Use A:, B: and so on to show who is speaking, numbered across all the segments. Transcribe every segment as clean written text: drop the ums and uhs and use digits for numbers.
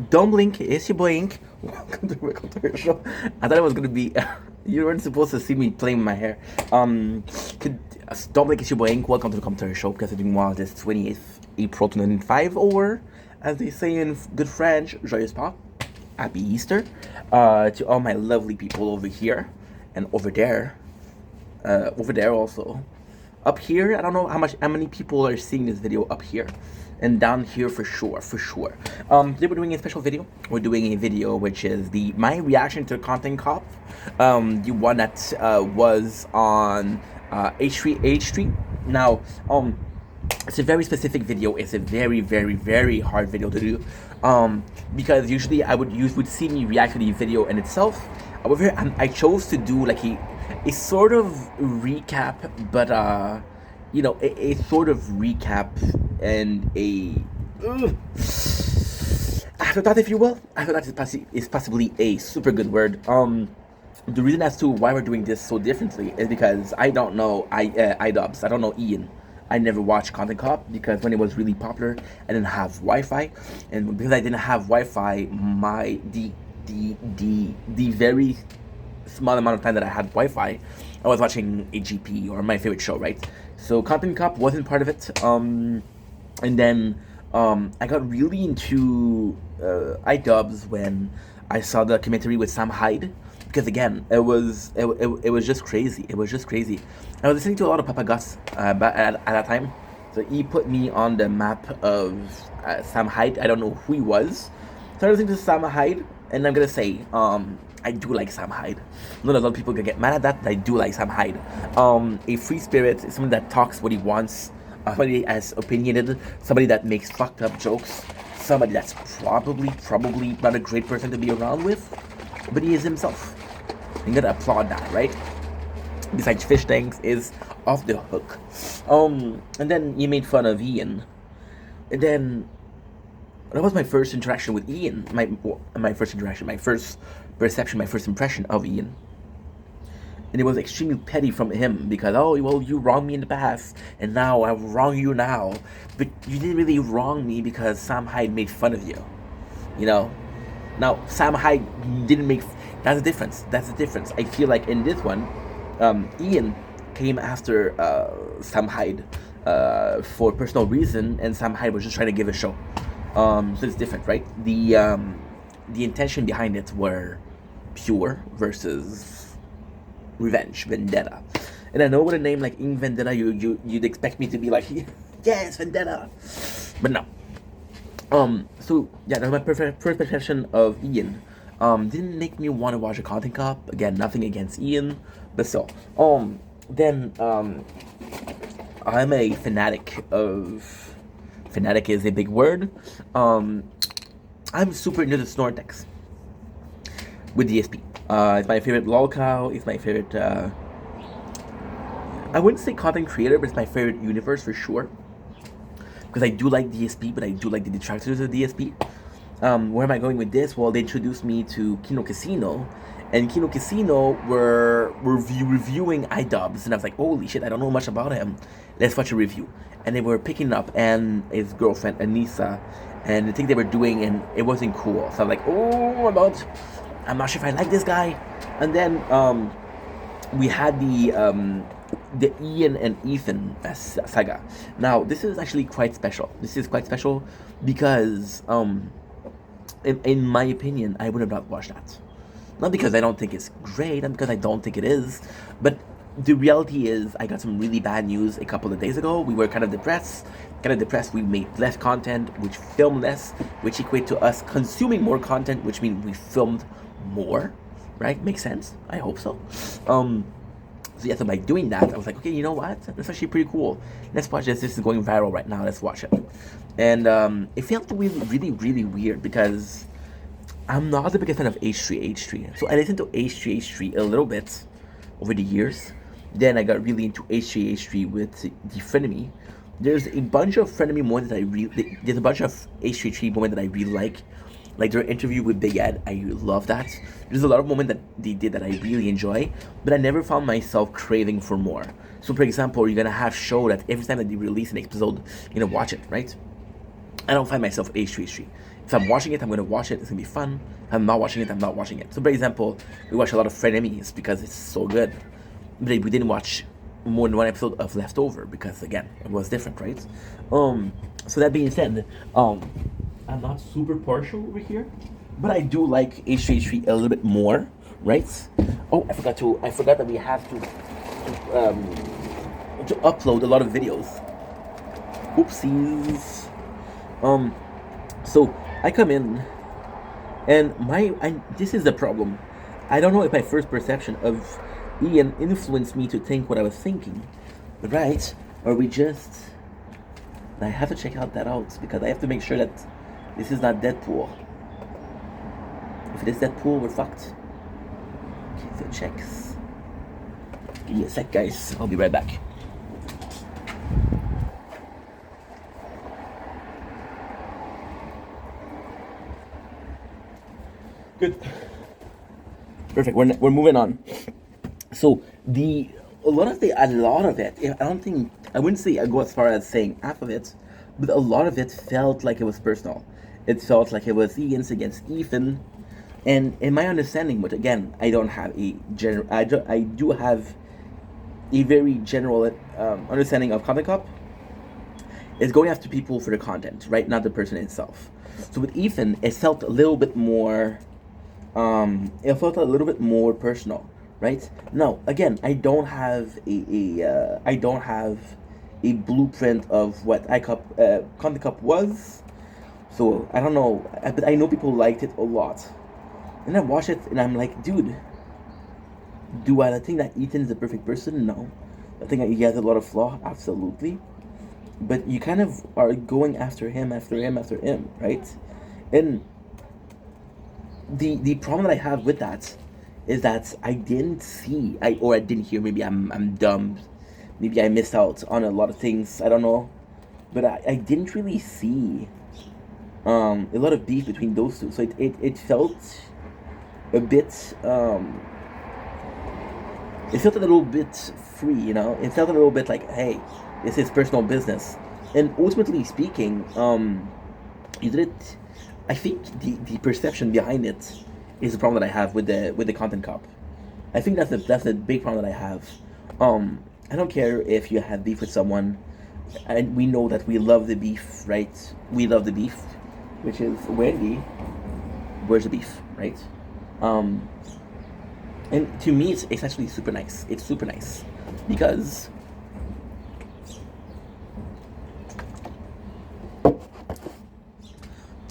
A: Don't blink, it's your boy Ink. Welcome to my Culture Show. I thought it was gonna be. You weren't supposed to see me playing with my hair. Could, don't blink, it's your boy Ink. Welcome to the Culture Show because I'm doing well this 28th April 2005, or as they say in good French, Joyeux Pâques. Happy Easter. To all my lovely people over here and over there also. Up here, I don't know how many people are seeing this video up here, and down here for sure, for sure. Today we're doing a special video. We're doing a video which is my reaction to Content Cop, the one that was on H3H3. Now, it's a very specific video. It's a very, very, very hard video to do, because usually you would see me react to the video in itself. However, I chose to do like a sort of recap, but a sort of recap and a afterthought, if you will. Afterthought is possibly a super good word. The reason as to why we're doing this so differently is because I don't know iDubbbz. I don't know Ian. I never watched Content Cop because when it was really popular, I didn't have Wi-Fi, and because I didn't have Wi-Fi, the very small amount of time that I had Wi-Fi, I was watching AGP or my favorite show, right? So Content Cop wasn't part of it. And then I got really into iDubbbz when I saw the documentary with Sam Hyde, because again, it was just crazy. It was just crazy. I was listening to a lot of Papa Gus at that time, so he put me on the map of Sam Hyde. I don't know who he was. So I was listening to Sam Hyde, and I'm gonna say, I do like Sam Hyde. I know a lot of people can get mad at that, but I do like Sam Hyde. A free spirit, someone that talks what he wants, somebody that's opinionated, somebody that makes fucked up jokes, somebody that's probably not a great person to be around with, but he is himself. You gotta applaud that, right? Besides fish tanks is off the hook. And then he made fun of Ian, and then that was my first interaction with Ian. My first interaction, my first perception, my first impression of Ian. And it was extremely petty from him because, oh, well, you wronged me in the past, and now I wrong you now. But you didn't really wrong me because Sam Hyde made fun of you. You know? Now, Sam Hyde didn't make... That's the difference. That's the difference. I feel like in this one, Ian came after Sam Hyde for personal reason, and Sam Hyde was just trying to give a show. So it's different, right? The intention behind it were pure versus revenge, vendetta. And I know with a name like Ing Vendetta, you'd expect me to be like, yes, vendetta, but no. So yeah, that was my first perception of Ian. Didn't make me want to watch a Content Cop. Again, nothing against Ian, but still. Then I'm a fanatic of. Fanatic is a big word. I'm super into the Snortex with DSP. It's my favorite lolcow. It's my favorite. I wouldn't say content creator, but it's my favorite universe for sure. Because I do like DSP, but I do like the detractors of DSP. Where am I going with this? Well, they introduced me to Kino Casino, and Kino Casino were reviewing iDubbbz, and I was like, holy shit, I don't know much about him. Let's watch a review. And they were picking up and his girlfriend Anissa, and the thing they were doing, and it wasn't cool. So I'm like, I'm not sure if I like this guy. And then we had the Ian and Ethan saga. Now this is actually quite special. This is quite special because in my opinion, I would have not watched that. Not because I don't think it's great, not because I don't think it is, but the reality is I got some really bad news a couple of days ago. We were kind of depressed. We made less content, which filmed less, which equate to us consuming more content, which means we filmed more, right? Makes sense? I hope so. So yeah, so by doing that, I was like, okay, you know what? That's actually pretty cool. Let's watch this. This is going viral right now. Let's watch it. And it felt really, really, really weird because I'm not the biggest fan of H3H3. So I listened to H3H3 a little bit over the years. Then I got really into H3H3 with the Frenemy. There's a bunch of Frenemy moments that there's a bunch of H3H3 moments that I really like their interview with Big Ed. I love that. There's a lot of moments that they did that I really enjoy, but I never found myself craving for more. So for example, you're gonna have show that every time that they release an episode, you're gonna watch it, right? I don't find myself H3H3. If I'm watching it, I'm gonna watch it. It's gonna be fun. If I'm not watching it, I'm not watching it. So, for example, we watch a lot of Frenemies because it's so good, but we didn't watch more than one episode of Leftover because again, it was different, right? So that being said, I'm not super partial over here, but I do like H3H3 a little bit more, right? Oh, I forgot that we have to upload a lot of videos. Oopsies. So I come in, and this is the problem. I don't know if my first perception of Ian influenced me to think what I was thinking, right? Or we just. I have to check that out because I have to make sure that this is not Deadpool. If it is Deadpool, we're fucked. Okay, so checks. Give me a sec, guys. I'll be right back. Good. Perfect. We're moving on. So a lot of it. I wouldn't say I go as far as saying half of it, but a lot of it felt like it was personal. It felt like it was Ian's against Ethan, and in my understanding, but again, I don't have a general. I do have a very general understanding of Comic Cop. It's going after people for the content, right? Not the person itself. So with Ethan, it felt a little bit more. It felt a little bit more personal, right? Now, again, I don't have a blueprint of what Comic Cop was, so I don't know. But I know people liked it a lot, and I watch it and I'm like, dude, do I think that Ethan's the perfect person? No, I think that he has a lot of flaw, absolutely, but you kind of are going after him, right? And the problem that I have with that is that I didn't hear. Maybe I'm dumb. Maybe I missed out on a lot of things. I don't know, but I didn't really see a lot of beef between those two. So it felt a bit it felt a little bit free. It felt a little bit like, hey, this is personal business. And ultimately speaking, you did it. I think the perception behind it is the problem that I have with the Content Cop. I think that's a big problem that I have. I don't care if you have beef with someone, and we know that we love the beef, right? We love the beef, which is Wendy. Where's the beef, right? And to me, it's actually super nice. It's super nice because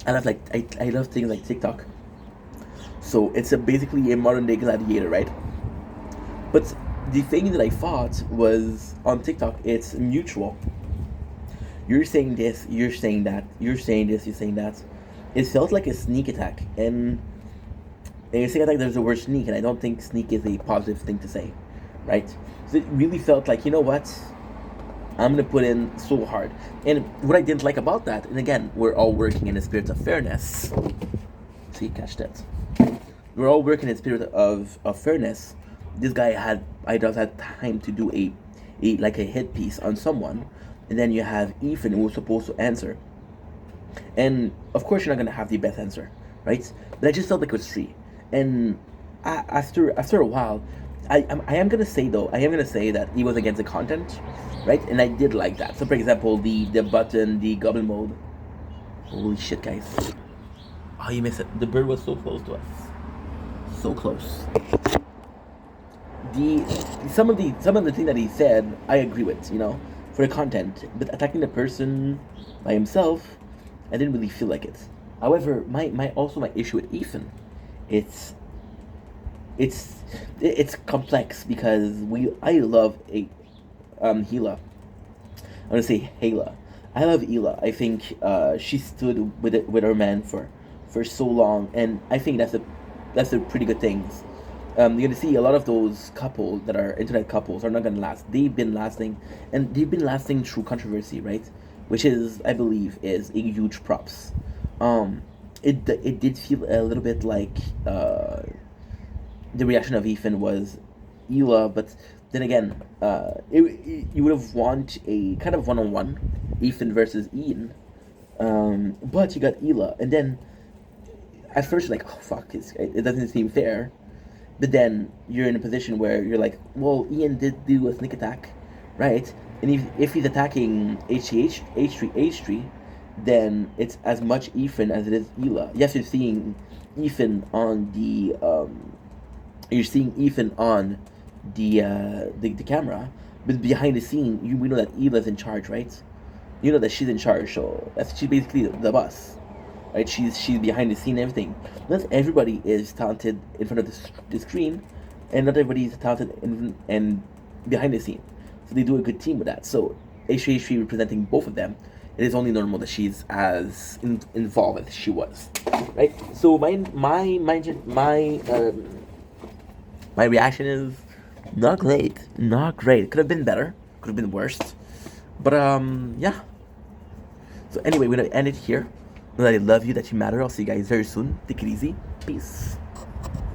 A: I love things like TikTok. So it's basically a modern day gladiator, right? But the thing that I thought was on TikTok, it's mutual. You're saying this, you're saying that, you're saying this, you're saying that. It felt like a sneak attack, and in a sneak attack, there's the word sneak, and I don't think sneak is a positive thing to say, right? So it really felt like, you know what? I'm gonna put in so hard. And what I didn't like about that, and again, we're all working in the spirit of fairness. See, catch that. We're all working in the spirit of fairness. This guy I just had time to do a hit piece on someone, and then you have Ethan who was supposed to answer. And of course you're not gonna have the best answer, right? But I just felt like it was free. And after a while, I am gonna say that he was against the content, right? And I did like that. So for example, the button, the goblin mode. Holy shit, guys! Oh, you missed it. The bird was so close to us, so close. Some of the things that he said, I agree with, for the content. But attacking the person by himself, I didn't really feel like it. However, my issue with Ethan, it's complex because I love Hila. I want to say Hela. I love Hila. I think she stood with her man for so long, and I think that's a pretty good thing. You're gonna see a lot of those couples that are internet couples are not gonna last. They've been lasting through controversy, right? Which is, I believe, is a huge props. It did feel a little bit like the reaction of Ethan was Hila, but then again, you would have want a kind of one-on-one Ethan versus Ian. But you got Hila, and then at first you're like, oh fuck, it doesn't seem fair. But then you're in a position where you're like, well, Ian did do a sneak attack, right? And if he's attacking H3, then it's as much Ethan as it is Hila. Yes, you're seeing Ethan on the camera, but behind the scene, we know that Hila's in charge, right? You know that she's in charge, so she's basically the boss, right? She's behind the scene, and everything. Not everybody is talented in front of the screen, and not everybody is talented and behind the scene. So they do a good team with that. So H3 representing both of them, it is only normal that she's as involved as she was, right? So my reaction is not great, not great. Could have been better, could have been worse, but yeah. So anyway, we're gonna end it here. Know that I love you, that you matter. I'll see you guys very soon. Take it easy. Peace.